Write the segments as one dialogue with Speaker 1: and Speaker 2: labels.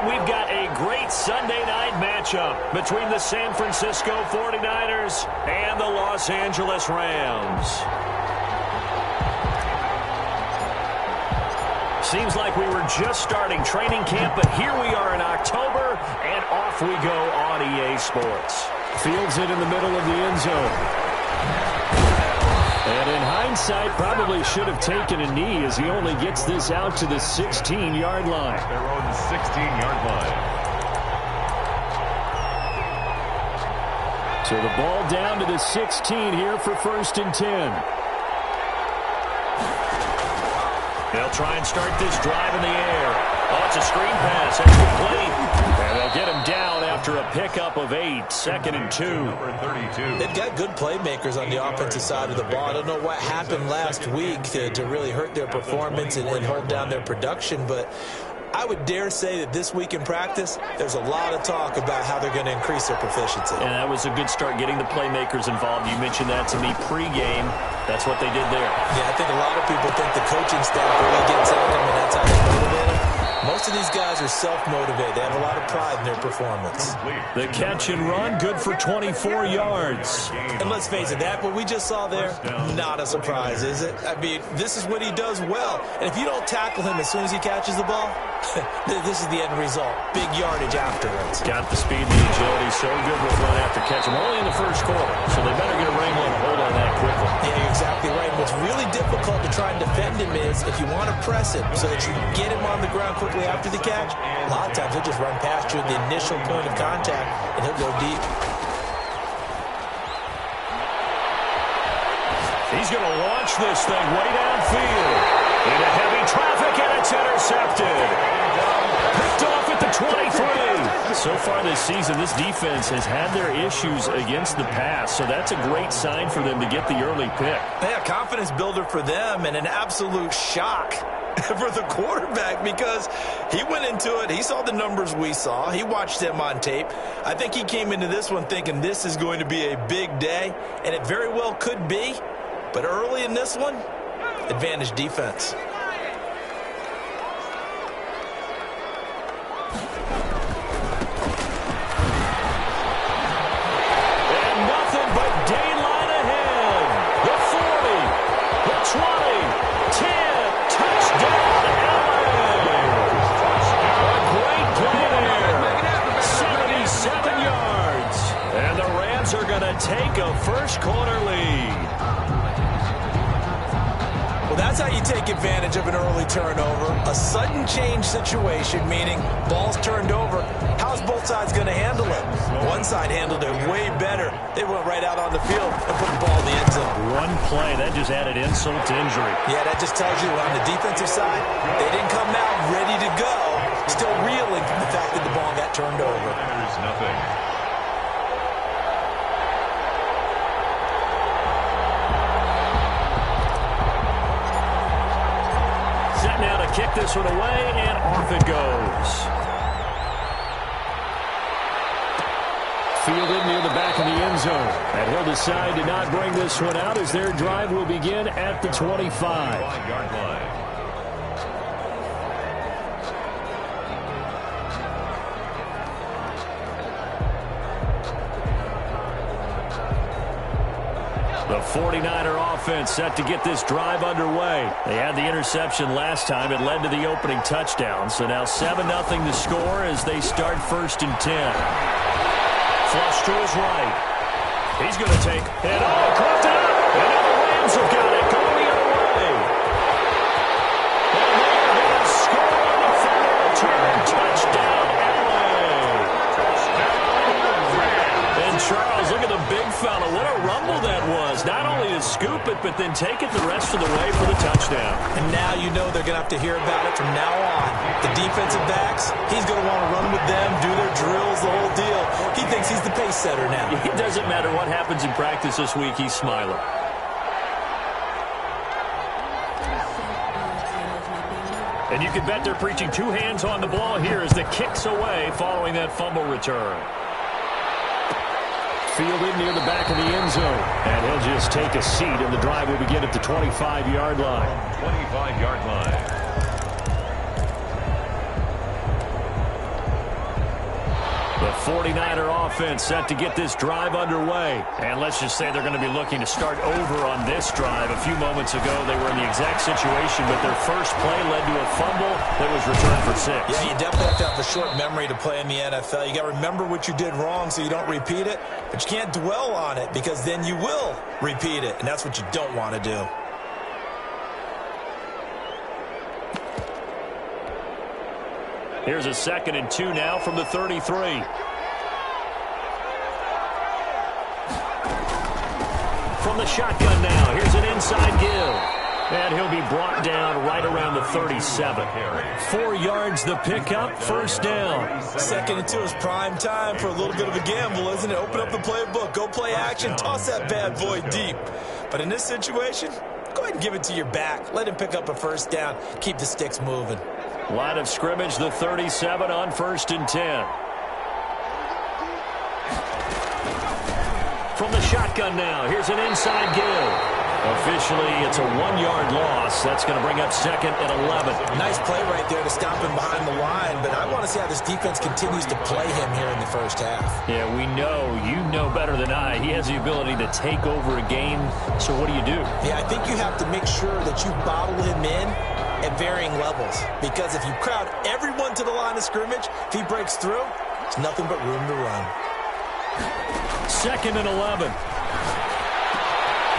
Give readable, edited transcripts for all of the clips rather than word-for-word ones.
Speaker 1: we've got a great Sunday night matchup between the San Francisco 49ers and the Los Angeles Rams. Seems like we were just starting training camp, but here we are in October, and off we go on EA Sports.
Speaker 2: Fields it in the middle of the end zone. And in hindsight, probably should have taken a knee as he only gets this out to the 16-yard line.
Speaker 3: They're on the 16-yard line.
Speaker 2: So the ball down to the 16 here for 1st and 10.
Speaker 1: They'll try and start this drive in the air. Oh, it's a screen pass. That's complete. And they'll get him down after a pickup of 8. 2nd and 2.
Speaker 3: Number 32.
Speaker 4: They've got good playmakers on the offensive side of the ball. I don't know what happened last week to really hurt their performance and hold down their production, but I would dare say that this week in practice, there's a lot of talk about how they're going to increase their proficiency.
Speaker 1: And that was a good start, getting the playmakers involved. You mentioned that to me pregame. That's what they did there.
Speaker 4: Yeah, I think a lot of people think the coaching staff really gets at them, and that's how they motivate them. Most of these guys are self-motivated. They have a lot of pride in their performance.
Speaker 2: The catch and run, good for 24 yards.
Speaker 4: And let's face it, that what we just saw there, not a surprise, is it? I mean, this is what he does well. And if you don't tackle him as soon as he catches the ball, this is the end result. Big yardage afterwards.
Speaker 1: Got the speed and the agility, so good with run after catch. I'm only in the first quarter, so they better get a wrangle and a hold on that quickly.
Speaker 4: Yeah, you're exactly right. What's really difficult to try and defend him is if you want to press him so that you get him on the ground quickly after the catch, a lot of times he'll just run past you at the initial point of contact, and he'll go deep.
Speaker 1: He's going to launch this thing way downfield. Into heavy traffic, and it's intercepted. Picked off at the 23. So far this season, this defense has had their issues against the pass, so that's a great sign for them to get the early pick.
Speaker 4: Yeah, confidence builder for them, and an absolute shock for the quarterback because he went into it. He saw the numbers we saw. He watched them on tape. I think he came into this one thinking this is going to be a big day, and it very well could be. But early in this one, advantage defense.
Speaker 1: And nothing but daylight ahead. The 40, the 20, 10, touchdown, LA. A great play there. 77 yards. And the Rams are going to take a first quarter lead.
Speaker 4: Well, that's how you take advantage of an early turnover. A sudden change situation, meaning ball's turned over. How's both sides going to handle it? One side handled it way better. They went right out on the field and put the ball in the end zone.
Speaker 1: One play, that just added insult to injury.
Speaker 4: Yeah, that just tells you on the defensive side, they didn't come out ready to go. Still reeling from the fact that the ball got turned over.
Speaker 3: There's nothing.
Speaker 1: Now to kick this one away, and off it goes.
Speaker 2: Fielded near the back of the end zone. And he'll decide to not bring this one out as their drive will begin at the 25.
Speaker 3: 5-yard line.
Speaker 1: The 49er offense set to get this drive underway. They had the interception last time. It led to the opening touchdown. So now 7-0 to score as they start 1st and 10. Flush to his right. He's going to take it. Oh, caught it up. And now the Rams have got it. Going the other way. And they're going to score on the final return. Touchdown, LA. And Charles, look at the big fella. What a rumble that was. Not only to scoop it, but then take it the rest of the way for the touchdown.
Speaker 4: And now you know they're going to have to hear about it from now on. The defensive backs, he's going to want to run with them, do their drills, the whole deal. He thinks he's the pace setter now.
Speaker 1: It doesn't matter what happens in practice this week. He's smiling. And you can bet they're preaching two hands on the ball here as the kick's away following that fumble return.
Speaker 2: Fielded near the back of the end zone. And he'll just take a seat, and the drive will begin at the 25-yard line.
Speaker 3: 25-yard line.
Speaker 1: 49er offense set to get this drive underway. And let's just say they're going to be looking to start over on this drive. A few moments ago, they were in the exact situation, but their first play led to a fumble that was returned for 6.
Speaker 4: Yeah, you definitely have to have a short memory to play in the NFL. You got to remember what you did wrong so you don't repeat it, but you can't dwell on it because then you will repeat it, and that's what you don't want to do.
Speaker 1: Here's a 2nd and 2 now from the 33. From the shotgun now, here's an inside give. And he'll be brought down right around the 37. 4 yards the pickup, first down.
Speaker 4: 2nd and 2 is prime time for a little bit of a gamble, isn't it? Open up the playbook, go play action, toss that bad boy deep. But in this situation, go ahead and give it to your back. Let him pick up a first down, keep the sticks moving.
Speaker 1: Line of scrimmage, the 37 on 1st and 10. From the shotgun now, here's an inside give. Officially, it's a 1-yard loss. That's going to bring up 2nd and 11.
Speaker 4: Nice play right there to stop him behind the line, but I want to see how this defense continues to play him here in the first half.
Speaker 1: Yeah, we know, you know better than I, he has the ability to take over a game. So what do you do?
Speaker 4: Yeah, I think you have to make sure that you bottle him in at varying levels, because if you crowd everyone to the line of scrimmage, if he breaks through, there's nothing but room to run.
Speaker 1: 2nd and 11.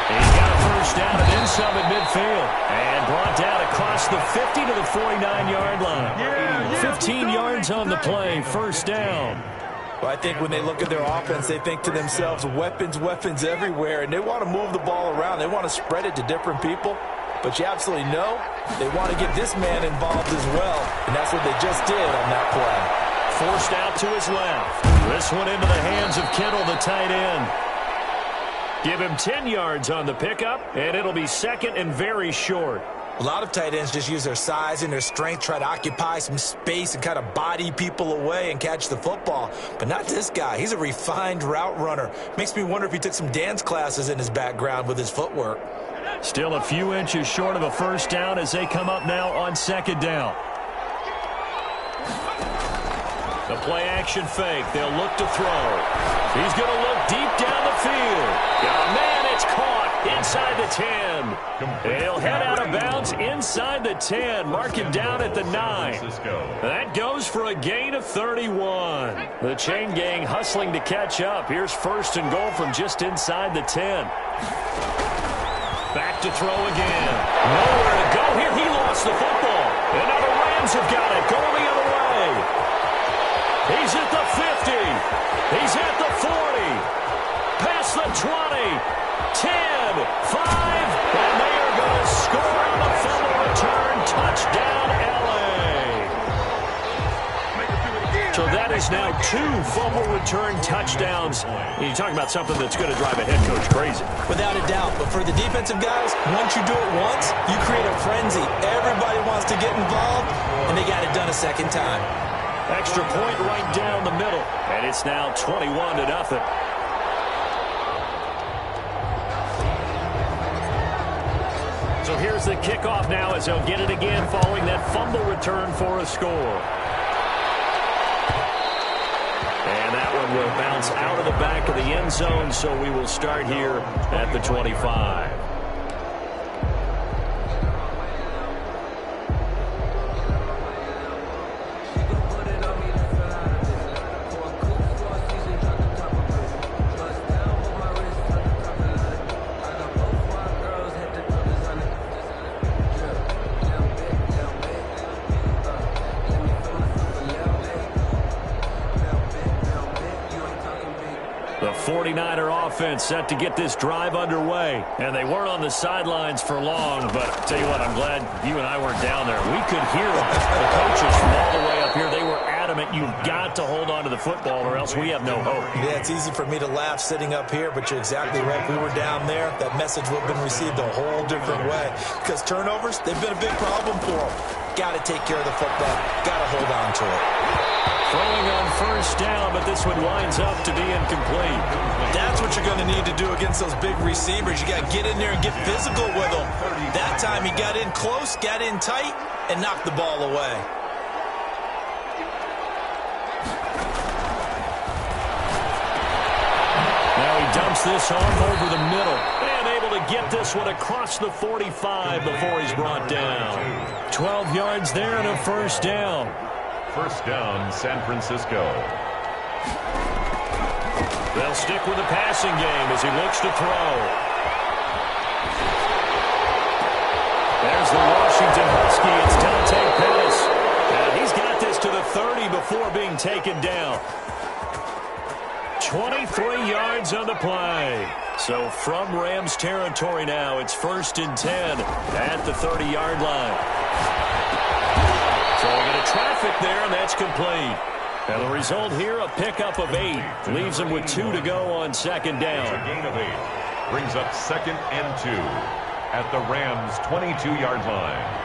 Speaker 1: He's got a first down and then some at midfield. And brought down across the 50 to the 49-yard line. 15 yards on the play, first down.
Speaker 4: Well, I think when they look at their offense, they think to themselves, weapons, weapons everywhere, and they want to move the ball around. They want to spread it to different people. But you absolutely know they want to get this man involved as well, and that's what they just did on that play.
Speaker 1: Forced out to his left. This one into the hands of Kittle, the tight end. Give him 10 yards on the pickup, and it'll be 2nd and very short.
Speaker 4: A lot of tight ends just use their size and their strength, try to occupy some space and kind of body people away and catch the football. But not this guy. He's a refined route runner. Makes me wonder if he took some dance classes in his background with his footwork.
Speaker 1: Still a few inches short of a first down as they come up now on 2nd down. The play action fake. They'll look to throw. He's going to look deep down the field. Oh, man, it's caught inside the 10. He'll head out of bounds inside the 10. Mark him down at the 9. That goes for a gain of 31. The chain gang hustling to catch up. Here's 1st and goal from just inside the 10. Back to throw again. Nowhere to go here. He lost the football. And now the Rams have got it. Going the other way. He's at the 50. He's at the 40. Past the 20. 10. 5. And they are going to score on the fumble return. Touchdown, L.A. So that is now 2 fumble return touchdowns. You're talking about something that's going to drive a head coach crazy.
Speaker 4: Without a doubt. But for the defensive guys, once you do it once, you create a frenzy. Everybody wants to get involved, and they got it done a second time.
Speaker 1: Extra point right down the middle. And it's now 21-0. So here's the kickoff now as they'll get it again following that fumble return for a score. And that one will bounce out of the back of the end zone, so we will start here at the 25. The 49er offense set to get this drive underway. And they weren't on the sidelines for long, but I'll tell you what, I'm glad you and I weren't down there. We could hear the coaches from all the way up here. They were adamant, you've got to hold on to the football or else we have no hope.
Speaker 4: Yeah, it's easy for me to laugh sitting up here, but you're exactly right. If we were down there, that message would have been received a whole different way. Because turnovers, they've been a big problem for them. Got to take care of the football. Got to hold on to it.
Speaker 1: Throwing on first down, but this one winds up to be incomplete.
Speaker 4: That's what you're going to need to do against those big receivers. You got to get in there and get physical with them. That time he got in close, got in tight, and knocked the ball away.
Speaker 1: Dumps this off over the middle. And able to get this one across the 45 before he's brought down. 12 yards there and a first down.
Speaker 3: First down, San Francisco.
Speaker 1: They'll stick with the passing game as he looks to throw. There's the Washington Husky. It's Dante Pettis. And he's got this to the 30 before being taken down. 23 yards on the play. So from Rams territory now, it's 1st and 10 at the 30-yard line. So we're going to traffic there, and that's complete. And the result here, a pickup of 8. Leaves them with 2 to go on second down.
Speaker 3: A gain of 8. Brings up 2nd and 2 at the Rams' 22-yard line.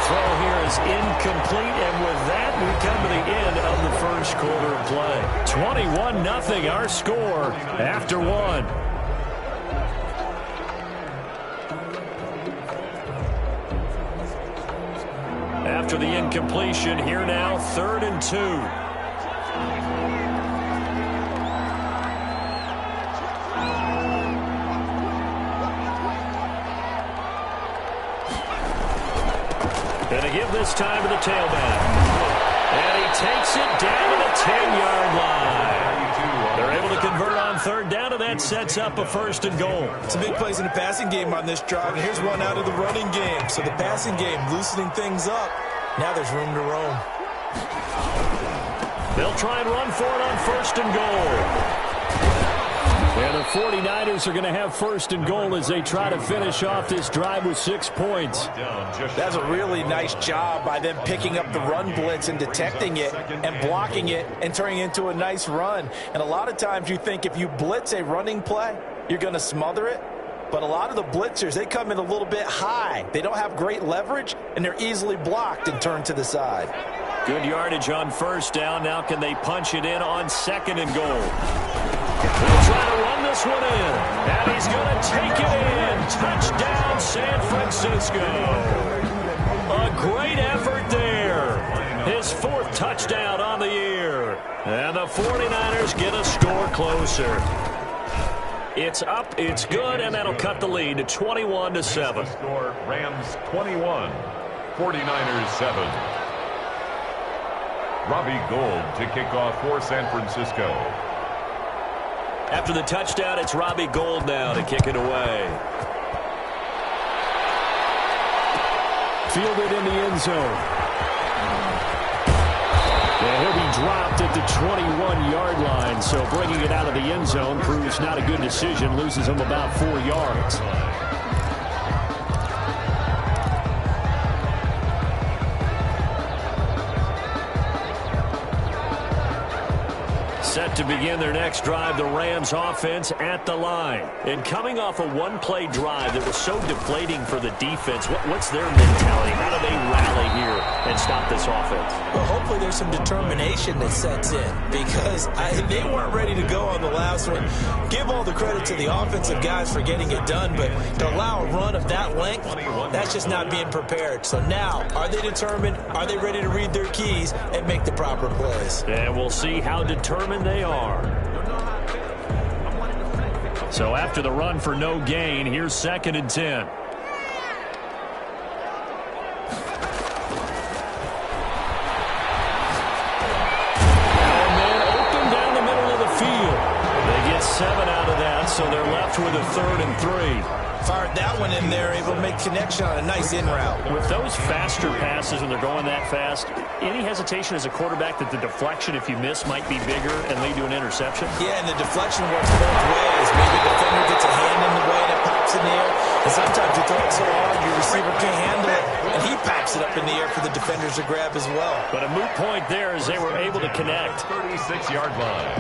Speaker 1: Throw here is incomplete, and with that, we come to the end of the first quarter of play. 21-0, our score after 1. After the incompletion, here now, 3rd and 2. Going to give this time to the tailback. And he takes it down to the 10-yard line. They're able to convert on 3rd down, and that sets up a 1st and goal.
Speaker 4: Some big plays in the passing game on this drive, and here's one out of the running game. So the passing game loosening things up. Now there's room to roam.
Speaker 1: They'll try and run for it on 1st and goal. And the 49ers are going to have 1st and goal as they try to finish off this drive with 6 points.
Speaker 4: That's a really nice job by them picking up the run blitz and detecting it and blocking it and turning it into a nice run. And a lot of times you think if you blitz a running play, you're going to smother it. But a lot of the blitzers, they come in a little bit high. They don't have great leverage, and they're easily blocked and turned to the side.
Speaker 1: Good yardage on 1st down. Now can they punch it in on 2nd and goal? They'll try to run this one in, and he's going to take it in. Touchdown, San Francisco. A great effort there. His 4th touchdown on the year. And the 49ers get a score closer. It's up, it's good, and that'll cut the lead to 21-7.
Speaker 3: Score, Rams 21, 49ers 7. Robbie Gould to kick off for San Francisco.
Speaker 1: After the touchdown, it's Robbie Gould now to kick it away.
Speaker 2: Fielded in the end zone. And he'll be dropped at the 21-yard line, so bringing it out of the end zone proves not a good decision, loses him about 4 yards.
Speaker 1: Set to begin their next drive, the Rams offense at the line. And coming off a one-play drive that was so deflating for the defense, what's their mentality? How do they rally here and stop this offense?
Speaker 4: Well, hopefully there's some determination that sets in because they weren't ready to go on the last one. Give all the credit to the offensive guys for getting it done, but to allow a run of that length, that's just not being prepared. So now, are they determined? Are they ready to read their keys and make the proper plays?
Speaker 1: And we'll see how determined they are. So after the run for no gain, here's 2nd and 10. And then open down the middle of the field. They get 7 out of that, so they're left with a 3rd and 3.
Speaker 4: Fired that one in there, able to make connection on a nice in route.
Speaker 1: With those faster passes when they're going that fast, any hesitation as a quarterback that the deflection, if you miss, might be bigger and lead to an interception?
Speaker 4: Yeah, and the deflection works both ways. Maybe the defender gets a hand in the way and it pops in the air. And sometimes you throw it so hard your receiver can't handle it, and he pops it up in the air for the defenders to grab as well.
Speaker 1: But a moot point there as they were able to connect.
Speaker 3: 36-yard line.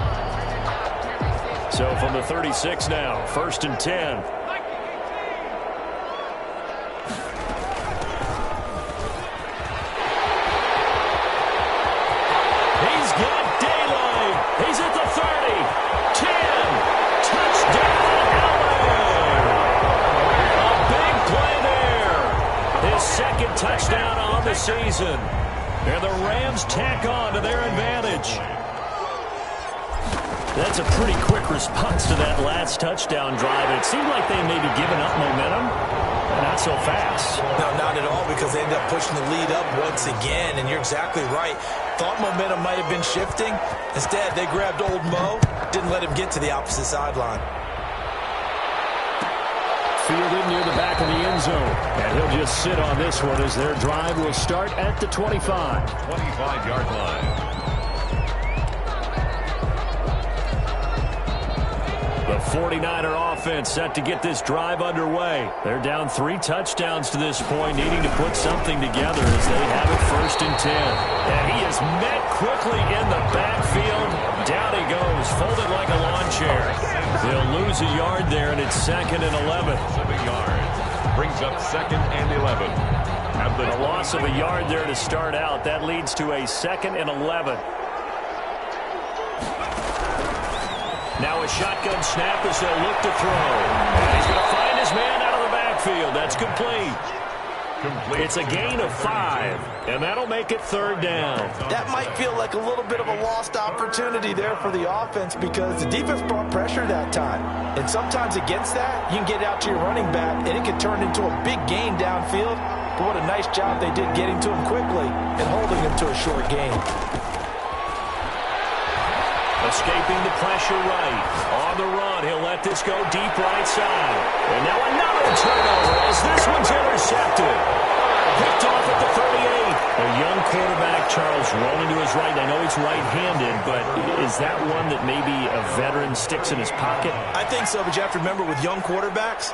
Speaker 1: So from the 36 now, 1st and 10. He's at the 30, 10, touchdown, LA. A big play there. His 2nd touchdown on the season. And the Rams tack on to their advantage. That's a pretty quick response to that last touchdown drive. It seemed like they may be giving up momentum. Not so fast.
Speaker 4: No, not at all, because they ended up pushing the lead up once again, and you're exactly right. Thought momentum might have been shifting. Instead, they grabbed old Mo, didn't let him get to the opposite sideline.
Speaker 2: Fielded near the back of the end zone. And he'll just sit on this one as their drive will start at the 25.
Speaker 3: 25-yard line.
Speaker 1: The 49er offense set to get this drive underway. They're down 3 touchdowns to this point, needing to put something together as they have it 1st and 10. And he is met quickly in the backfield. Down he goes, folded like a lawn chair. They'll lose a yard there, and it's 2nd and 11.
Speaker 3: 7 yards. Brings up 2nd and 11.
Speaker 1: A loss of a yard there to start out. That leads to a 2nd and 11. Now a shotgun snap as they'll look to throw. And he's going to find his man out of the backfield. That's complete. It's a gain of 5, and that'll make it 3rd down.
Speaker 4: That might feel like a little bit of a lost opportunity there for the offense, because the defense brought pressure that time. And sometimes against that, you can get out to your running back, and it can turn into a big gain downfield. But what a nice job they did getting to him quickly and holding him to a short gain.
Speaker 1: Escaping the pressure right. On the run, he'll let this go deep right side. And now another turnover as this one's intercepted. Picked off at the 38. A young quarterback, Charles, rolling to his right. I know he's right-handed, but is that one that maybe a veteran sticks in his pocket?
Speaker 4: I think so, but you have to remember with young quarterbacks,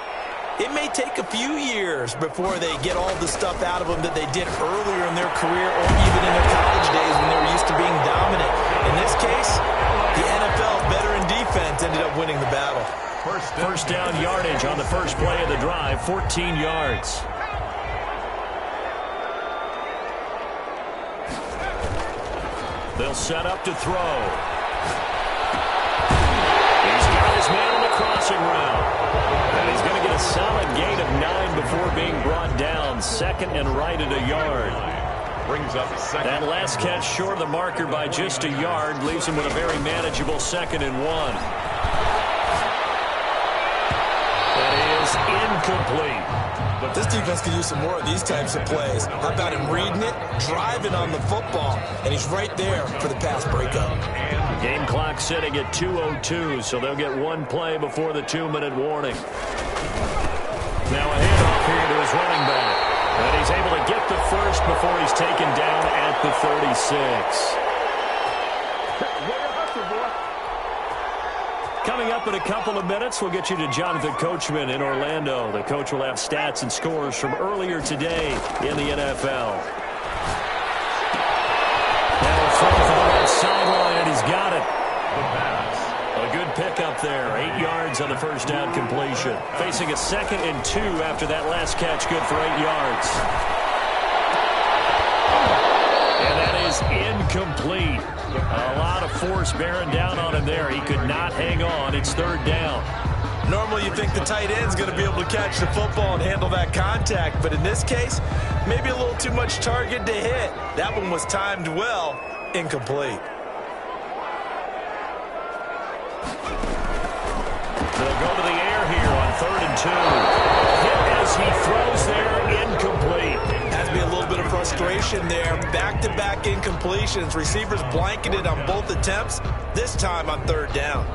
Speaker 4: it may take a few years before they get all the stuff out of them that they did earlier in their career or even in their college days when they were used to being dominant. In this case, the NFL's veteran defense ended up winning the battle.
Speaker 1: First down yardage on the first play of the drive, 14 yards. They'll set up to throw. He's got his man on the crossing route. And he's going to get a solid gain of 9 before being brought down. 2nd and right at a yard.
Speaker 3: Brings up 2nd.
Speaker 1: That last catch short of the marker by just a yard leaves him with a very manageable 2nd and 1. That is incomplete.
Speaker 4: But this defense could use some more of these types of plays. How about him reading it, driving on the football, and he's right there for the pass breakup.
Speaker 1: Game clock sitting at 2:02, so they'll get one play before the 2-minute warning. Now a handoff here to his running back. And he's able to get the first before he's taken down at the 36. Coming up in a couple of minutes, we'll get you to Jonathan Coachman in Orlando. The coach will have stats and scores from earlier today in the NFL. Now a throw for the right sideline, and he's got it. A good pickup there. 8 yards on the first down completion. Facing a 2nd and 2 after that last catch, good for 8 yards. And that is incomplete. A lot of force bearing down on him there. He could not hang on. It's 3rd down.
Speaker 4: Normally you think the tight end's going to be able to catch the football and handle that contact, but in this case, maybe a little too much target to hit. That one was timed well, incomplete.
Speaker 1: They'll go to the air here on 3rd and 2. Hit as he throws there, incomplete.
Speaker 4: Has to be a little bit of frustration there. Back-to-back incompletions. Receivers blanketed on both attempts, this time on 3rd down.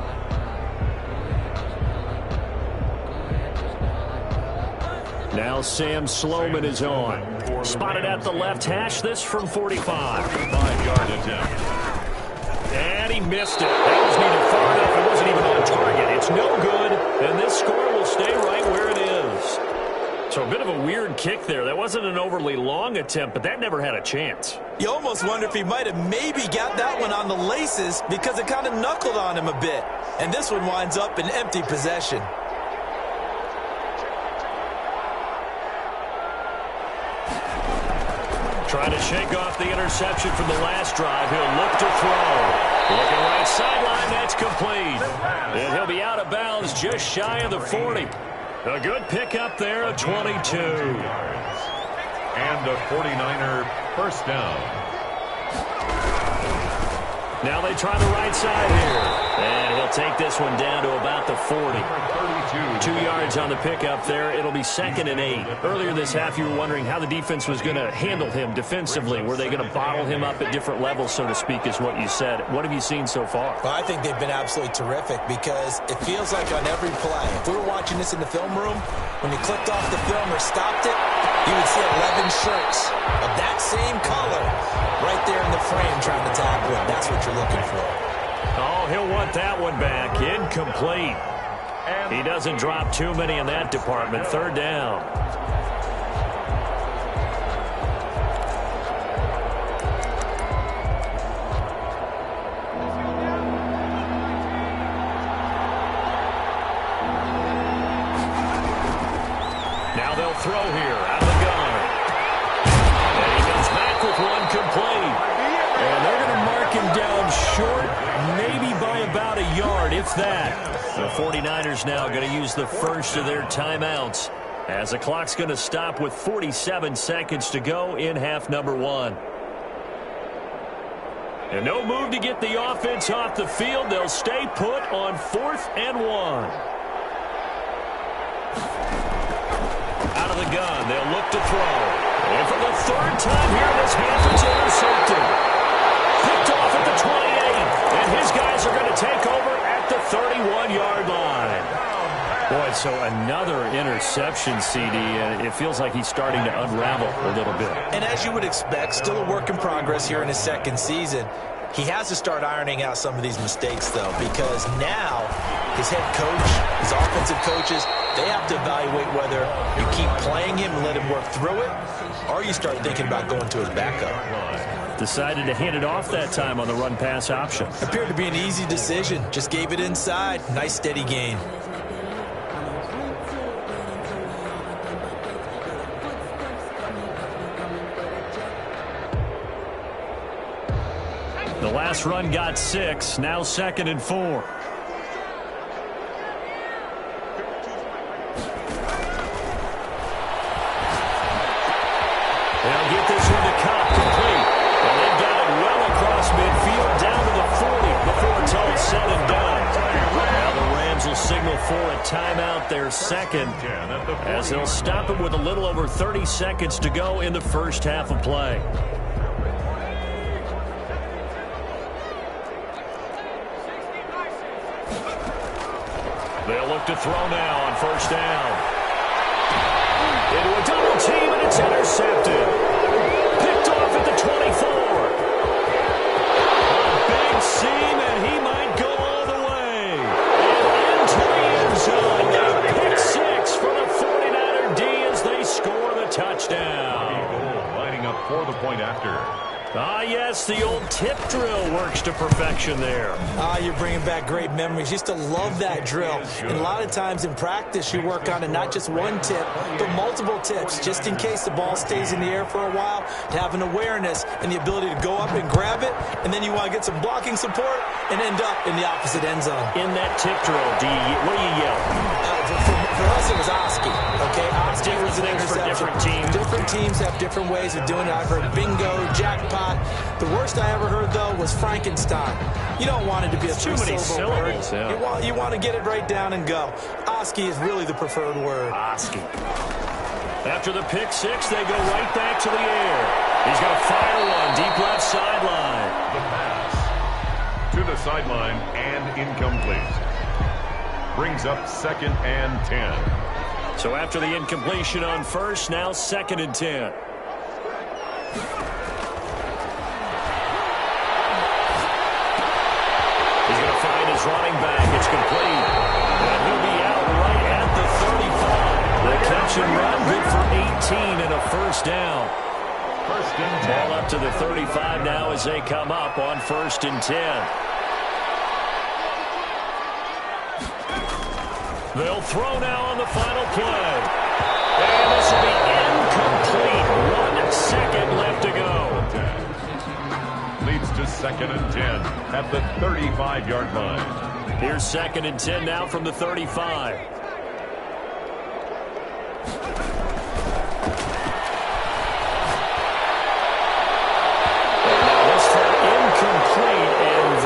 Speaker 1: Now Sam Sloman is on. Spotted at the left hash, this from 45.
Speaker 3: 5-yard attempt.
Speaker 1: And he missed it. That wasn't even far enough. It wasn't even on target. It's no good, and this score will stay right where it is. So a bit of a weird kick there. That wasn't an overly long attempt, but that never had a chance.
Speaker 4: You almost wonder if he might have maybe got that one on the laces because it kind of knuckled on him a bit. And this one winds up in empty possession.
Speaker 1: Trying to shake off the interception from the last drive. He'll look to throw. Looking right sideline, that's complete. And he'll be out of bounds just shy of the 40. A good pickup there of 22.
Speaker 3: And a 49er first down.
Speaker 1: Now they try the right side here. And he'll take this one down to about the 40. 2 yards on the pickup there. It'll be 2nd and 8. Earlier this half, you were wondering how the defense was going to handle him defensively. Were they going to bottle him up at different levels, so to speak, is what you said. What have you seen so far?
Speaker 4: Well, I think they've been absolutely terrific because it feels like on every play, if we were watching this in the film room, when you clicked off the film or stopped it, you would see 11 shirts of that same color right there in the frame trying to tackle him. That's what you're looking for.
Speaker 1: Oh, he'll want that one back. Incomplete. He doesn't drop too many in that department. 3rd down. Now they'll throw here out of the gun. And he comes back with one complete. And they're going to mark him down short, maybe by about a yard, if that. The 49ers now going to use the first of their timeouts as the clock's going to stop with 47 seconds to go in half number 1. And no move to get the offense off the field. They'll stay put on 4th and 1. Out of the gun, they'll look to throw. And for the 3rd time here in this half, it's intercepted. Picked off at the 28. And his guys are going to take over at the 31-yard line. Boy, so another interception, CD, and it feels like he's starting to unravel a little bit.
Speaker 4: And as you would expect, still a work in progress here in his 2nd season. He has to start ironing out some of these mistakes, though, because now his head coach, his offensive coaches, they have to evaluate whether you keep playing him and let him work through it, or you start thinking about going to his backup.
Speaker 1: Decided to hand it off that time on the run-pass option.
Speaker 4: Appeared to be an easy decision. Just gave it inside. Nice, steady gain.
Speaker 1: The last run got 6. Now 2nd and 4. They'll get this one to Cobb complete. And they've got it well across midfield down to the 40 before it's all said and done. Now the Rams will signal for a timeout, their 2nd, as they'll stop it with a little over 30 seconds to go in the first half of play. They'll look to throw now on 1st down. Into a double team, and it's intercepted. Picked off at the 24. A big seam, and he might go all the way. And into the end zone. A pick 6 for the 49er D as they score the touchdown.
Speaker 3: Lining up for the point after.
Speaker 1: Ah, yes, the old tip drill works to perfection there.
Speaker 4: Ah, you're bringing back great memories. Used to love that drill. And a lot of times in practice, you work on it not just one tip, but multiple tips, just in case the ball stays in the air for a while, to have an awareness and the ability to go up and grab it, and then you want to get some blocking support and end up in the opposite end zone.
Speaker 1: In that tip drill, what do you yell?
Speaker 4: For us, it was Oski. Okay, Oski was an
Speaker 1: for
Speaker 4: interception.
Speaker 1: different teams.
Speaker 4: Different teams have different ways of doing it. I've heard bingo, jackpot. The worst I ever heard, though, was Frankenstein. You don't want it to be a
Speaker 1: too many
Speaker 4: three-syllable word.
Speaker 1: syllables. Yeah.
Speaker 4: You want to get it right down and go. Oski is really the preferred word.
Speaker 1: Oski. After the pick 6, they go right back to the air. He's going to fire one deep left sideline.
Speaker 3: The pass to the sideline and incomplete. Brings up 2nd and 10.
Speaker 1: So after the incompletion on 1st, now 2nd and 10. He's going to find his running back. It's complete. And he'll be out right at the 35. The catch and run, good for 18 and a 1st down.
Speaker 3: 1st and 10.
Speaker 1: Ball up to the 35 now as they come up on 1st and 10. They'll throw now on the final play. And this will be incomplete. 1 second left to go.
Speaker 3: Leads to 2nd and 10 at the 35-yard line.
Speaker 1: Here's 2nd and 10 now from the 35. And now this for incomplete, and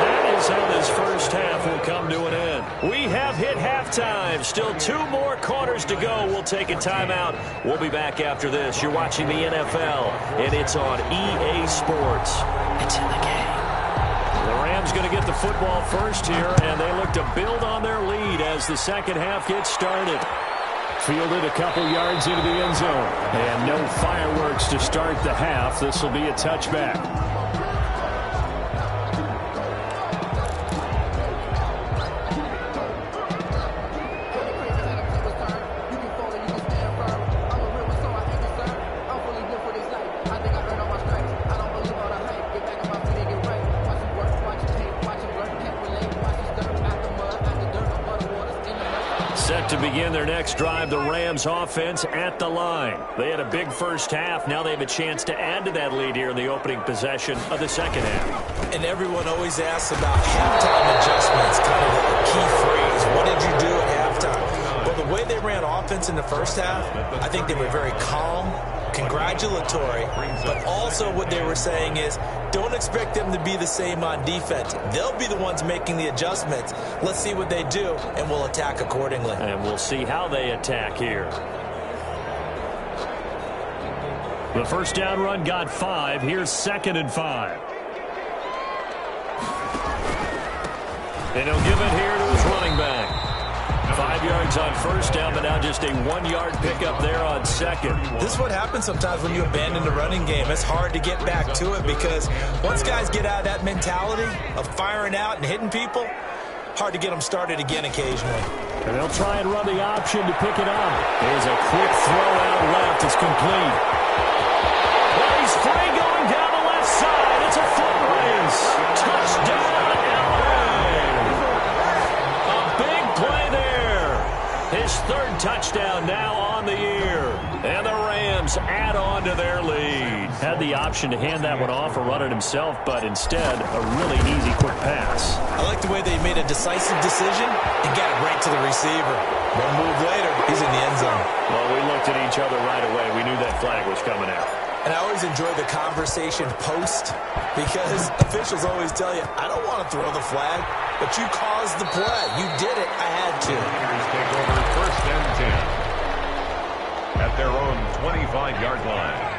Speaker 1: still 2 more quarters to go. We'll take a timeout. We'll be back after this. You're watching the NFL, and it's on EA Sports. It's in the game. The Rams going to get the football first here, and they look to build on their lead as the second half gets started.
Speaker 2: Fielded a couple yards into the end zone. And no fireworks to start the half. This will be a touchback.
Speaker 1: To begin their next drive, the Rams offense at the line. They had a big first half. Now they have a chance to add to that lead here in the opening possession of the second half.
Speaker 4: And everyone always asks about halftime adjustments, kind of the key phrase. What did you do at halftime? Well, the way they ran offense in the first half, I think they were very calm, congratulatory, but also what they were saying is, don't expect them to be the same on defense. They'll be the ones making the adjustments. Let's see what they do, and we'll attack accordingly.
Speaker 1: And we'll see how they attack here. The first down run got 5. Here's 2nd and 5. And he'll give it here to his running back. 5 yards on first down, but now just a 1-yard pickup there on second.
Speaker 4: This is what happens sometimes when you abandon the running game. It's hard to get back to it because once guys get out of that mentality of firing out and hitting people, hard to get them started again occasionally.
Speaker 2: And they'll try and run the option to pick it up. There's a quick throw out left. It's complete.
Speaker 1: Well, he's free going down the left side. It's a foot race. Touchdown, LA. A big play there. His 3rd touchdown now on the year. And the Rams add on to their lead. Had the option to hand that one off or run it himself, but instead, a really easy quick pass.
Speaker 4: I like the way they made a decisive decision and got it right to the receiver. One move later, he's in the end zone.
Speaker 1: Well, we looked at each other right away. We knew that flag was coming out.
Speaker 4: And I always enjoy the conversation post because officials always tell you, I don't want to throw the flag, but you caused the play. You did it. I had to.
Speaker 3: Here's take over 1st and 10 at their own 25-yard line.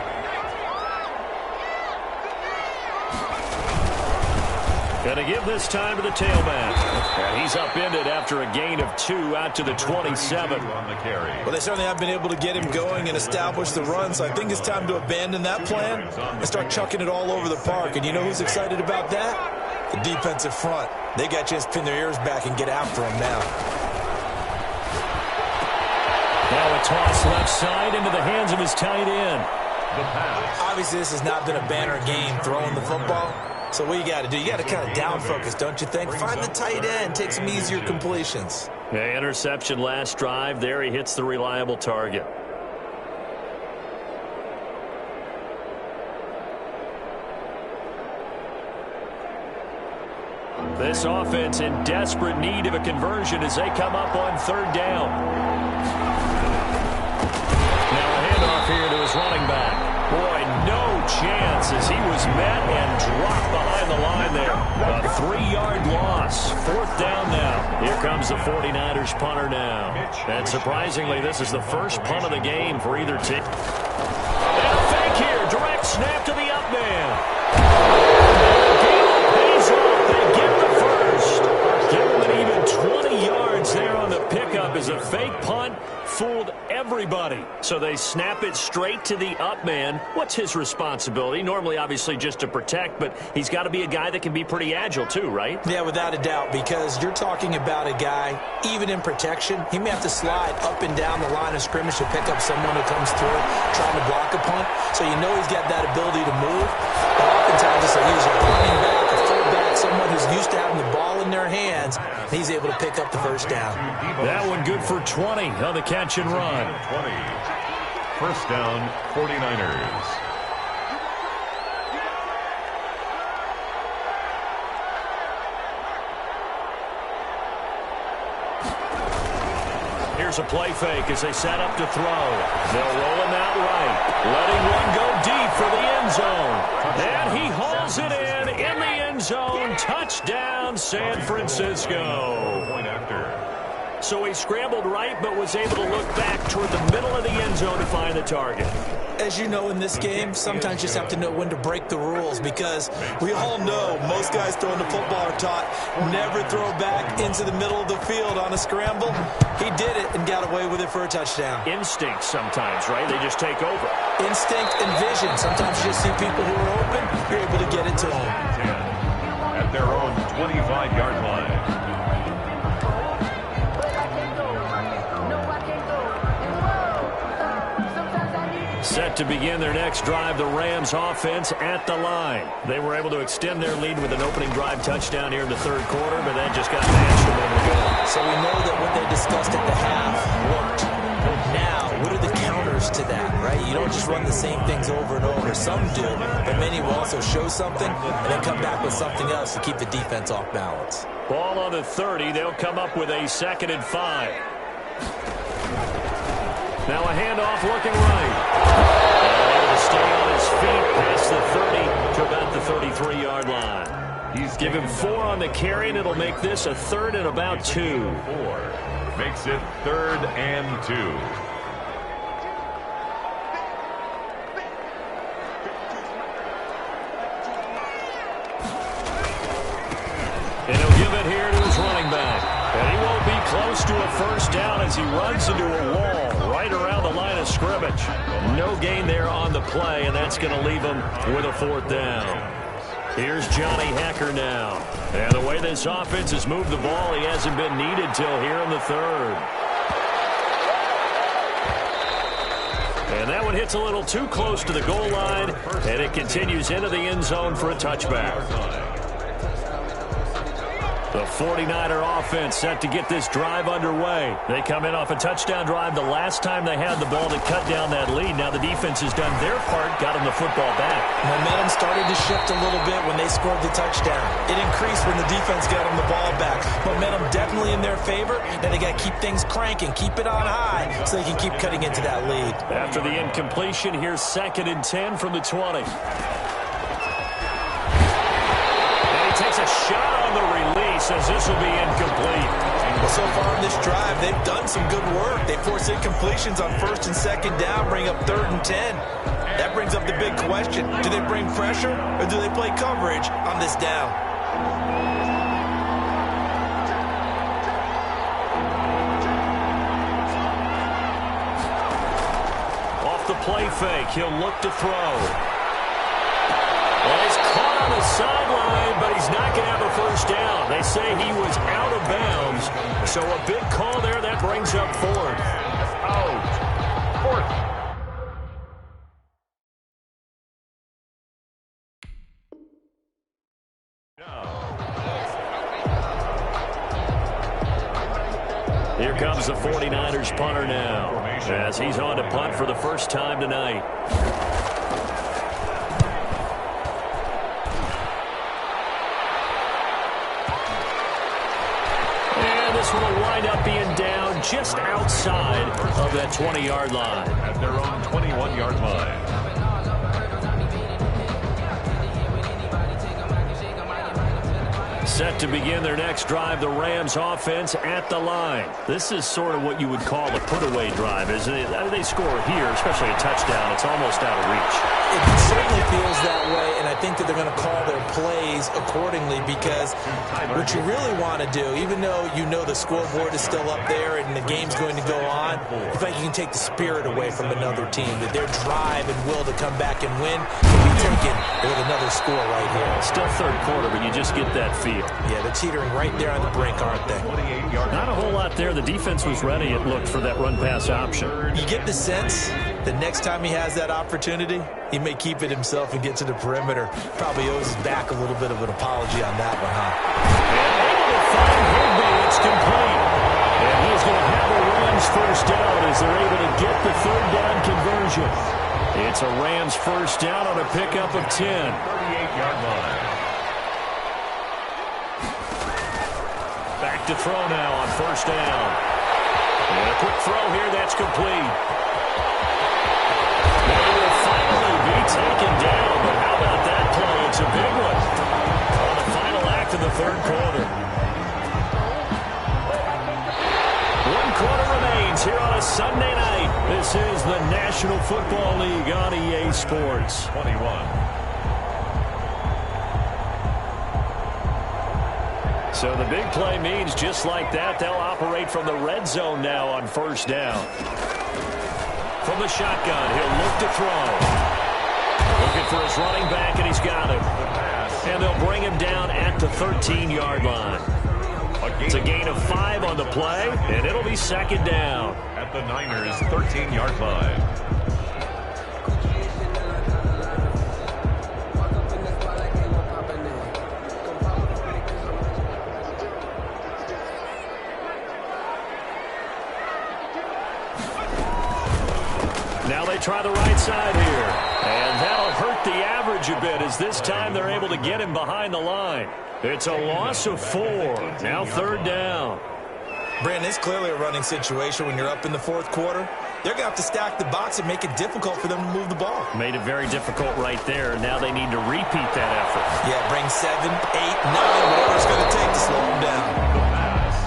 Speaker 1: Going to give this time to the tailback. And he's upended after a gain of 2 out to the 27.
Speaker 3: On the carry.
Speaker 4: Well, they certainly have been able to get him going and establish the run, so I think it's time to abandon that plan and start chucking it all over the park. And you know who's excited about that? The defensive front. They got a chance to pin their ears back and get after him now.
Speaker 1: Now a toss left side into the hands of his tight end.
Speaker 3: The pass.
Speaker 4: Obviously, this has not been a banner game throwing the football. So what you got to do, you got to kind of down focus, don't you think? Find the tight end, take some easier completions.
Speaker 1: Yeah, interception last drive. There he hits the reliable target. This offense in desperate need of a conversion as they come up on 3rd down. Now a handoff here to his running back. Boy, no chance as he was met and dropped behind the line there. A 3-yard loss. 4th down now. Here comes the 49ers punter now. And surprisingly, this is the first punt of the game for either team. And a fake here. Direct snap to the up man. Pays off. They get the first. Give them an even 20 yards there on the pickup as a fake punt fooled everybody. So they snap it straight to the up man. What's his responsibility? Normally, obviously, just to protect, but he's got to be a guy that can be pretty agile too, right?
Speaker 4: Yeah, without a doubt, because you're talking about a guy, even in protection, he may have to slide up and down the line of scrimmage to pick up someone who comes through trying to block a punt. So you know he's got that ability to move. But oftentimes it's a running back, a fullback, someone who's used to having the ball in their hands. He's able to pick up the first down.
Speaker 1: That one good for 20 on the catch and run.
Speaker 3: 20. First down, 49ers.
Speaker 1: Here's a play fake as they set up to throw. They'll roll him out right. Letting one go deep for the end zone. And he hauls it in the end zone. Touchdown, San Francisco.
Speaker 3: Point after.
Speaker 1: So he scrambled right, but was able to look back toward the middle of the end zone to find the target.
Speaker 4: As you know, in this game, sometimes you just have to know when to break the rules, because we all know most guys throwing the football are taught never throw back into the middle of the field on a scramble. He did it and got away with it for a touchdown.
Speaker 1: Instinct sometimes, right? They just take over.
Speaker 4: Instinct and vision. Sometimes you just see people who are open, you're able to get it to them.
Speaker 3: At their own 25-yard line.
Speaker 1: Set to begin their next drive, the Rams offense at the line. They were able to extend their lead with an opening drive touchdown here in the third quarter, but that just got matched a moment ago.
Speaker 4: So we know that what they discussed at the half worked. Now, what are the counters to that, right? You don't just run the same things over and over. Some do, but many will also show something and then come back with something else to keep the defense off balance.
Speaker 1: Ball on the 30. They'll come up with a 2nd and 5. Now a handoff looking right. Able to stay on his feet past the 30 to about the 33-yard line. He's given 4 on the carry, and it'll make this a 3rd and about 2.
Speaker 3: 4 makes it 3rd and 2.
Speaker 1: And he'll give it here to his running back. And he won't be close to a first down as he runs into a wall right around the line of scrimmage. No gain there on the play, and that's going to leave him with a 4th down. Here's Johnny Hacker now. And the way this offense has moved the ball, he hasn't been needed till here in the 3rd. And that one hits a little too close to the goal line, and it continues into the end zone for a touchback. The 49er offense set to get this drive underway. They come in off a touchdown drive the last time they had the ball to cut down that lead. Now the defense has done their part, got them the football back.
Speaker 4: Momentum started to shift a little bit when they scored the touchdown. It increased when the defense got them the ball back. Momentum definitely in their favor. Now they got to keep things cranking, keep it on high so they can keep cutting into that lead.
Speaker 1: After the incompletion, here's 2nd and 10 from the 20. And he takes a shot on the release. Says this will be incomplete.
Speaker 4: Well, so far in this drive, they've done some good work. They force incompletions on 1st and 2nd down, bring up 3rd and 10. That brings up the big question. Do they bring pressure or do they play coverage on this down?
Speaker 1: Off the play fake, he'll look to throw. Well, he's caught on the sideline, but he's not going to have a first down. They say he was out of bounds. So a big call there. That brings up 4th.
Speaker 3: Out. 4th.
Speaker 1: Here comes the 49ers punter now, as he's on to punt for the first time tonight. This one will wind up being down just outside of that 20-yard line.
Speaker 3: At their own 21-yard line.
Speaker 1: Set to begin their next drive, the Rams offense at the line. This is sort of what you would call a put-away drive, isn't it? They score here, especially a touchdown. It's almost out of reach.
Speaker 4: It certainly feels that way, and I think that they're going to call their plays accordingly, because what you really want to do, even though you know the scoreboard is still up there and the game's going to go on, I think you can take the spirit away from another team, that their drive and will to come back and win can be taken with another score right here.
Speaker 1: Still 3rd quarter, but you just get that feel.
Speaker 4: Yeah, they're teetering right there on the brink, aren't they?
Speaker 1: Not a whole lot there. The defense was ready, it looked, for that run-pass option.
Speaker 4: You get the sense that next time he has that opportunity, he may keep it himself and get to the perimeter. Probably owes his back a little bit of an apology on that one, huh?
Speaker 1: And able to find Higby. It's complete. And he's going to have a Rams first down as they're able to get the 3rd down conversion. It's a Rams first down on a pickup of 10.
Speaker 3: 38-yard line.
Speaker 1: Back to throw now on first down. And a quick throw here, that's complete. They will finally be taken down, but how about that play? It's a big one on the final act of the 3rd quarter. the National Football League on EA Sports.
Speaker 3: 21.
Speaker 1: So the big play means just like that, they'll operate from the red zone now on first down. From the shotgun, he'll look to throw. Looking for his running back, and he's got him. And they'll bring him down at the 13-yard line. It's a gain of 5 on the play, and it'll be second down.
Speaker 3: At the Niners' 13-yard line.
Speaker 1: Now they try the right side here. And that'll hurt the average a bit as this time they're able to get him behind the line. It's a loss of 4. Now third down.
Speaker 4: Brandon, it's clearly a running situation when you're up in the fourth quarter. They're going to have to stack the box and make it difficult for them to move the ball.
Speaker 1: Made it very difficult right there. Now they need to repeat that effort.
Speaker 4: Yeah, bring 7, 8, 9, whatever it's going to take to slow them down.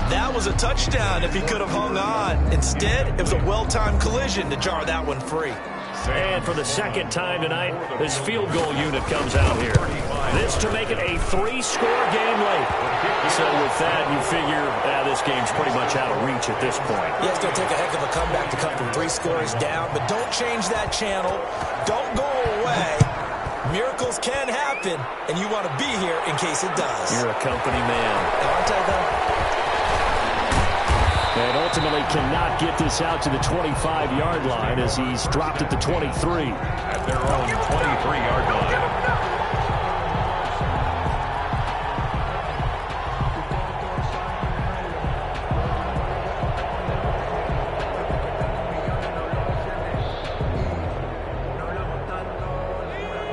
Speaker 4: That was a touchdown if he could have hung on. Instead, it was a well-timed collision to jar that one free.
Speaker 1: And for the second time tonight, this field goal unit comes out here. This to make it a 3-score game late. So with that, you figure this game's pretty much out of reach at this point.
Speaker 4: Yeah, it's going to take a heck of a comeback to come from 3 scores down, but don't change that channel. Don't go away. Miracles can happen, and you want to be here in case it does.
Speaker 1: You're a company man.
Speaker 4: Aren't I, though?
Speaker 2: And ultimately cannot get this out to the 25-yard line as he's dropped at the 23.
Speaker 3: At their own 23-yard line.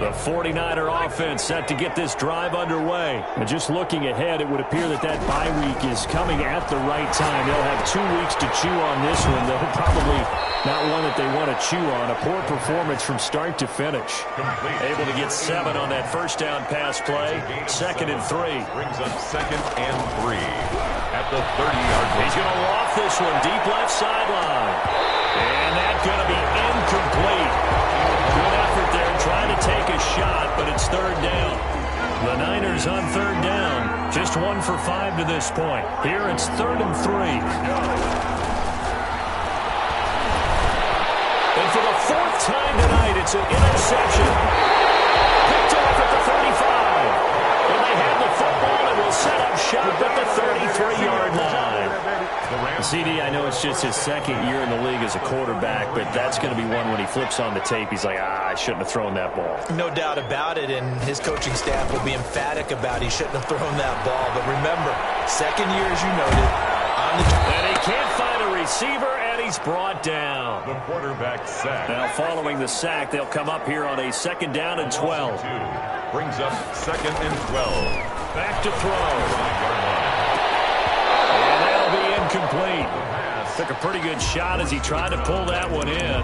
Speaker 1: The 49er offense set to get this drive underway. And just looking ahead, it would appear that bye week is coming at the right time. They'll have 2 weeks to chew on this one, though probably not one that they want to chew on. A poor performance from start to finish. Able to get 7 on that first down pass play. 2nd and 3.
Speaker 3: Brings up 2nd and 3 at the 30-yard line.
Speaker 1: He's going to loft this one deep left sideline. And that's going to be incomplete. Good effort there, trying to take a shot, but it's third down. The Niners on third down, just 1 for 5 to this point. Here it's 3rd and 3. And for the 4th time tonight, it's an interception. Picked off at the 35. And they have the football and will set up shop at the 33-yard line. CD, I know it's just his 2nd year in the league as a quarterback, but that's going to be one when he flips on the tape. He's like, I shouldn't have thrown that ball.
Speaker 4: No doubt about it, and his coaching staff will be emphatic about he shouldn't have thrown that ball. But remember, 2nd year, as you noted, on the...
Speaker 1: And he can't find a receiver, and he's brought down.
Speaker 3: The quarterback sack.
Speaker 1: Now, following the sack, they'll come up here on a 2nd down and 12.
Speaker 3: Brings up 2nd and 12.
Speaker 1: Back to throw. Incomplete. Took a pretty good shot as he tried to pull that one in.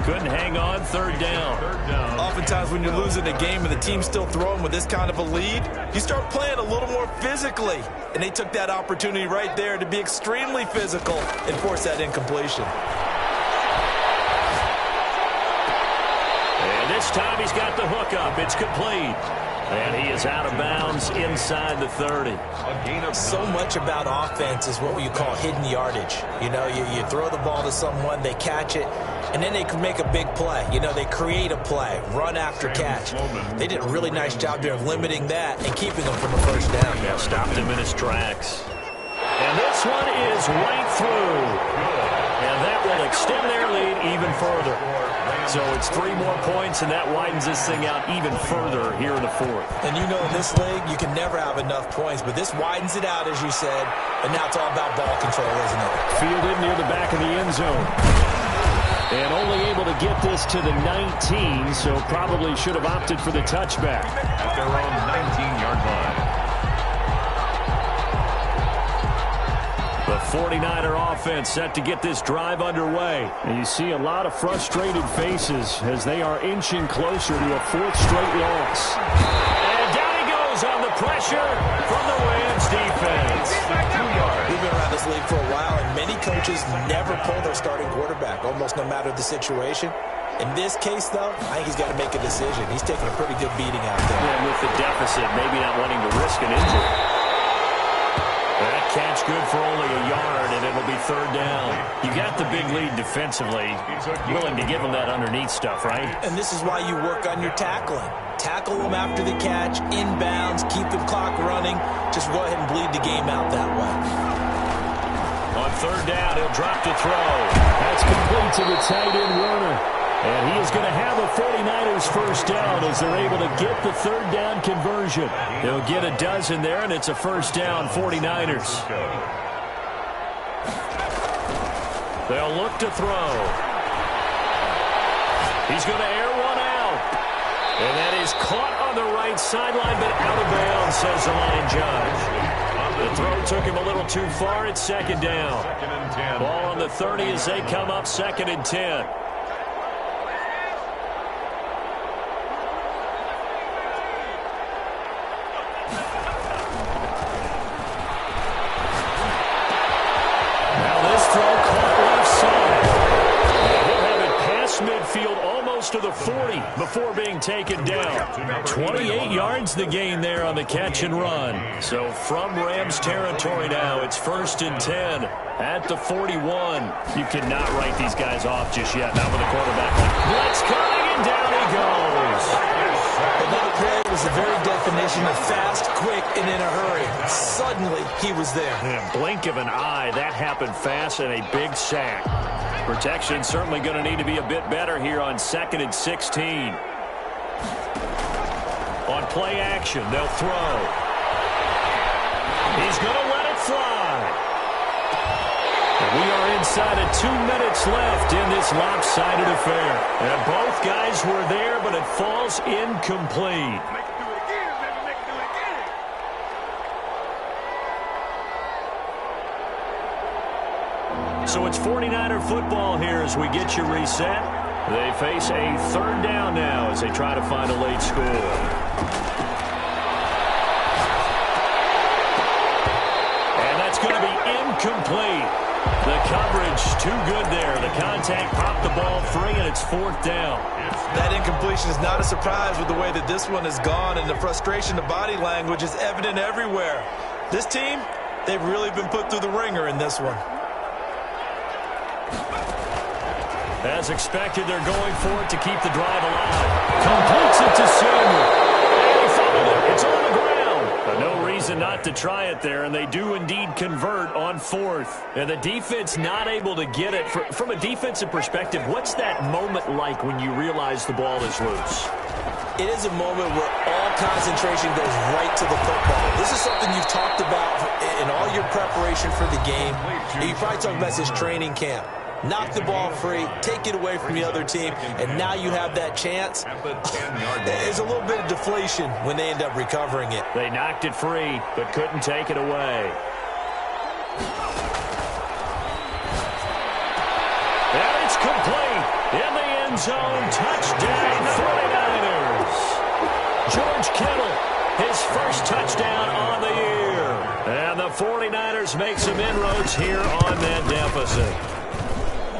Speaker 1: Couldn't hang on. 3rd down.
Speaker 4: Oftentimes when you're losing a game and the team's still throwing with this kind of a lead, you start playing a little more physically. And they took that opportunity right there to be extremely physical and force that incompletion.
Speaker 1: And this time he's got the hook up. It's complete. And he is out of bounds inside the 30.
Speaker 4: So much about offense is what you call hidden yardage. You know, you throw the ball to someone, they catch it, and then they can make a big play. You know, they create a play, run after catch. They did a really nice job there of limiting that and keeping them from a first down.
Speaker 1: Yeah, stopped him in his tracks. And this one is right through. And that will extend their lead even further. So it's 3 more points, and that widens this thing out even further here in the 4th.
Speaker 4: And you know in this league, you can never have enough points, but this widens it out, as you said, and now it's all about ball control, isn't it?
Speaker 2: Fielded near the back of the end zone. And only able to get this to the 19, so probably should have opted for the touchback.
Speaker 3: At their own 19-yard line.
Speaker 1: The 49er offense set to get this drive underway.
Speaker 2: And you see a lot of frustrated faces as they are inching closer to a 4th straight loss.
Speaker 1: And down he goes throws on the pressure from the Rams defense.
Speaker 3: 2 yards.
Speaker 4: We've been around this league for a while, and many coaches never pull their starting quarterback, almost no matter the situation. In this case, though, I think he's got to make a decision. He's taking a pretty good beating out there.
Speaker 1: And with the deficit, maybe not wanting to risk an injury. That catch good for only a yard, and it'll be 3rd down. You got the big lead defensively. Willing to give him that underneath stuff, right?
Speaker 4: And this is why you work on your tackling. Tackle them after the catch, inbounds, keep the clock running. Just go ahead and bleed the game out that way.
Speaker 1: On 3rd down, he'll drop to throw.
Speaker 2: That's complete to the tight end, Warner. And he is going to have a 49ers first down as they're able to get the 3rd down conversion.
Speaker 1: He'll get a dozen there, and it's a first down, 49ers. They'll look to throw. He's going to air one out. And that is caught on the right sideline, but out of bounds, says the line judge. The throw took him a little too far. It's 2nd down.
Speaker 3: 2nd and 10.
Speaker 1: Ball on the 30 as they come up, 2nd and 10. Midfield almost to the 40 before being taken down. 28 yards the gain there on the catch and run. So from Rams territory now, it's 1st and 10 at the 41. You cannot write these guys off just yet. Not with a quarterback like Blitz coming, and down he goes.
Speaker 4: And that play was the very definition of fast, quick, and in a hurry. Suddenly, he was there.
Speaker 1: In a blink of an eye, that happened fast, and a big sack. Protection certainly going to need to be a bit better here on 2nd and 16. On play action, they'll throw. He's going to let it fly. And we are inside of 2 minutes left in this lopsided affair. And both guys were there, but it falls incomplete. So it's 49er football here as we get you reset. They face a 3rd down now as they try to find a late score. And that's going to be incomplete. The coverage too good there. The contact popped the ball free, and it's 4th down.
Speaker 4: That incompletion is not a surprise with the way that this one has gone, and the frustration, the body language is evident everywhere. This team, they've really been put through the ringer in this one.
Speaker 1: As expected, they're going for it to keep the drive alive. Completes it to Samuel. And he found it. It's on the ground. But no reason not to try it there, and they do indeed convert on 4th. And the defense not able to get it. From a defensive perspective, what's that moment like when you realize the ball is loose?
Speaker 4: It is a moment where all concentration goes right to the football. This is something you've talked about in all your preparation for the game. You probably talked about this training camp. Knock the ball free, take it away from the other team, and now you have that chance. There's a little bit of deflation when they end up recovering it.
Speaker 1: They knocked it free, but couldn't take it away. And it's complete. In the end zone, touchdown 49ers. George Kittle, his first touchdown on the year. And the 49ers make some inroads here on that deficit.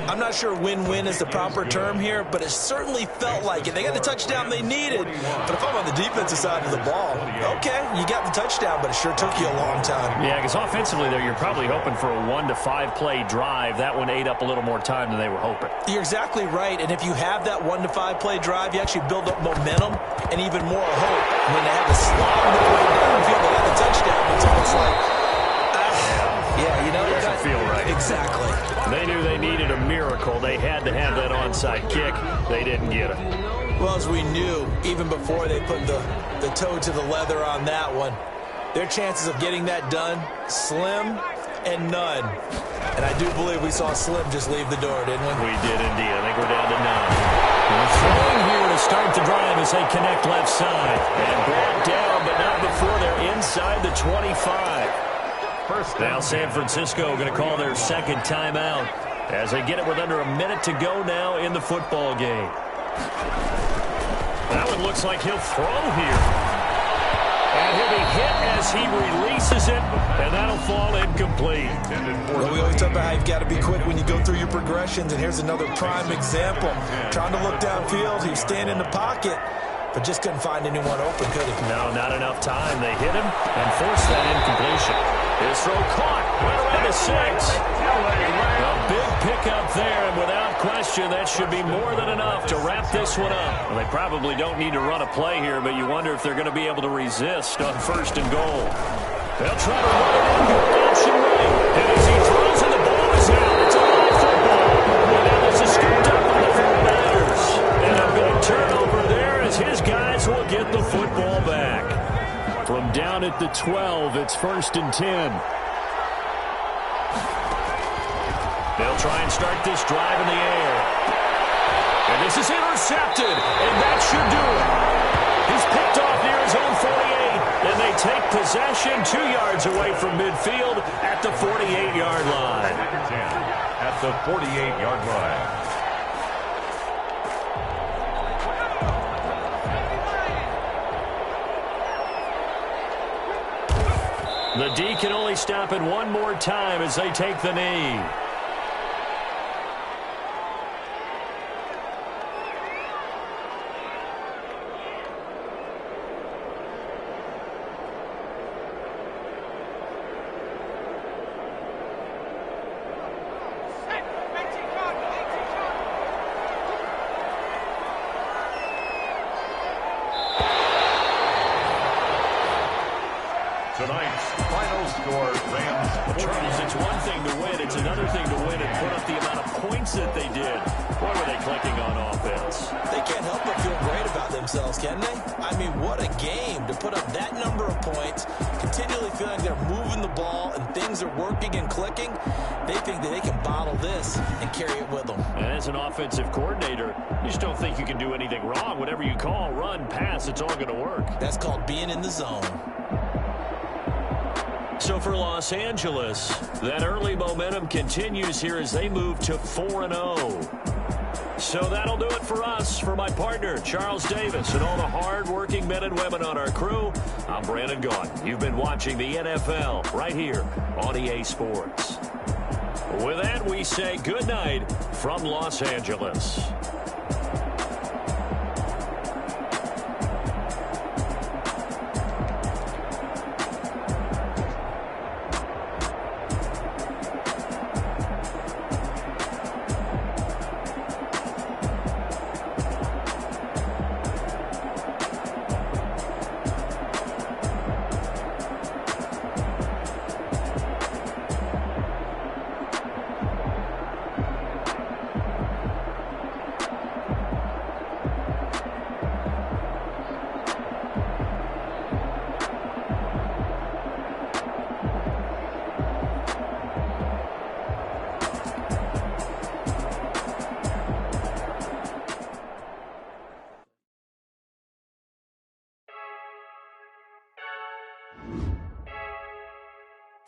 Speaker 4: I'm not sure win-win is the proper term here, but it certainly felt like it. They got the touchdown they needed. But if I'm on the defensive side of the ball, okay, you got the touchdown, but it sure took you a long time.
Speaker 1: Yeah, because offensively, though, you're probably hoping for a 1 to 5 play drive. That one ate up a little more time than they were hoping.
Speaker 4: You're exactly right, and if you have that 1 to 5 play drive, you actually build up momentum and even more hope. When they have to slog their way down the field, they got the touchdown, it's almost like, yeah, you know,
Speaker 1: it doesn't feel right.
Speaker 4: Exactly.
Speaker 1: They knew they needed a miracle. They had to have that onside kick. They didn't get it.
Speaker 4: Well, as we knew, even before they put the toe to the leather on that one, their chances of getting that done, slim and none. And I do believe we saw Slim just leave the door, didn't we?
Speaker 1: We did indeed. I think we're down to 9. We're throwing here to start the drive as they connect left side. And brought down, but not before they're inside the 25. Now San Francisco going to call their second timeout as they get it with under a minute to go now in the football game. That one looks like he'll throw here. And he'll be hit as he releases it, and that'll fall incomplete.
Speaker 4: Well, we always talk about how you've got to be quick when you go through your progressions, and here's another prime example. Trying to look downfield, he was standing in the pocket, but just couldn't find anyone open, could he?
Speaker 1: No, not enough time. They hit him and forced that incompletion. His throw caught right around the 6. A big pickup there, and without question, that should be more than enough to wrap this one up. Well, they probably don't need to run a play here, but you wonder if they're going to be able to resist on 1st and goal. They'll try to run it into option right. And as he throws it, the ball is out. It's a live football. And now this is scooped up by the 49ers. And a big turnover there as his guys will get the football back. From down at the 12, it's 1st and 10. They'll try and start this drive in the air. And this is intercepted, and that should do it. He's picked off near his own 48, and they take possession 2 yards away from midfield at the 48-yard line.
Speaker 3: At the 48-yard line.
Speaker 1: The D can only stop it one more time as they take the knee.
Speaker 3: Tonight's final score, Rams.
Speaker 1: Charles, it's one thing to win. It's another thing to win and put up the amount of points that they did. Boy, were they clicking on offense.
Speaker 4: They can't help but feel great about themselves, can they? I mean, what a game to put up that number of points, continually feeling they're moving the ball and things are working and clicking. They think that they can bottle this and carry it with them.
Speaker 1: And as an offensive coordinator, you just don't think you can do anything wrong. Whatever you call, run, pass, it's all going to work.
Speaker 4: That's called being in the zone.
Speaker 1: So for Los Angeles, that early momentum continues here as they move to 4-0. So that'll do it for us. For my partner, Charles Davis, and all the hard-working men and women on our crew, I'm Brandon Gaudin. You've been watching the NFL right here on EA Sports. With that, we say good night from Los Angeles.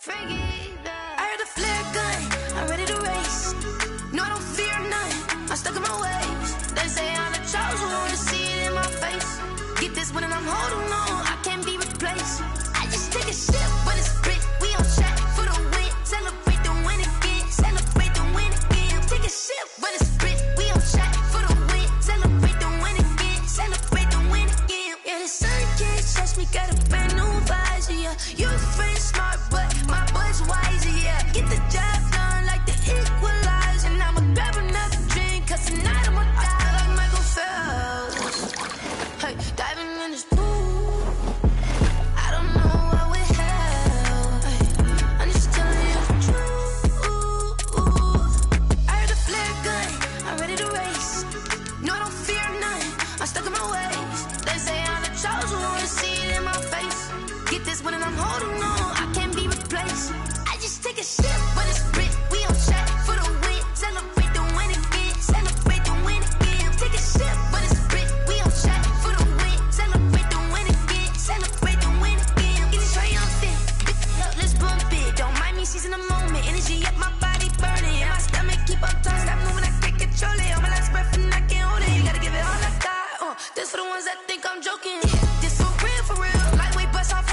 Speaker 5: I heard a flare gun, I'm ready to race. No, I don't fear none, I'm stuck in my ways. They say I'm the chosen one, to see it in my face. Get this one and I'm holding on, I can't be replaced. I just take a sip when it's split, we on track for the win. Celebrate the win again, celebrate the win again. Take a sip when it's split, we on track for the win. Celebrate the win again, celebrate the win again. Yeah, the sun can't touch me, got a brand new visor, yeah. You're friend smart, but my boy's wiser, yeah. Get the job done like the equalizer. And I'ma grab another drink, cause tonight I'ma die like Michael Phelps. Hey, diving in this pool, I don't know what we have. Hey, I'm just telling you the truth. I heard a flare gun, I'm ready to race. No, I don't fear none, I'm stuck in my ways. They say I'm the chosen one, to see it in my face. Get this one and I'm holding on, I can't be replaced. I just take a sip when it's split, we on track for the win. Celebrate the win again, celebrate the win again. Take a sip when it's split, we on track for the win. Celebrate the win again, celebrate the win again. Get it triumphant, let's bump it. Don't mind me seizing the moment, energy up my body burning. And my stomach keep up tight, stop moving, I can't control it. On my last breath and I can't hold it. Gotta give it all I got, this for the ones that think I'm joking. This for real, lightweight bust off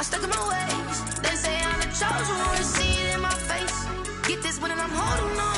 Speaker 5: I'm stuck in my ways. They say I'm the chosen one, see it in my face. Get this one and I'm holding on.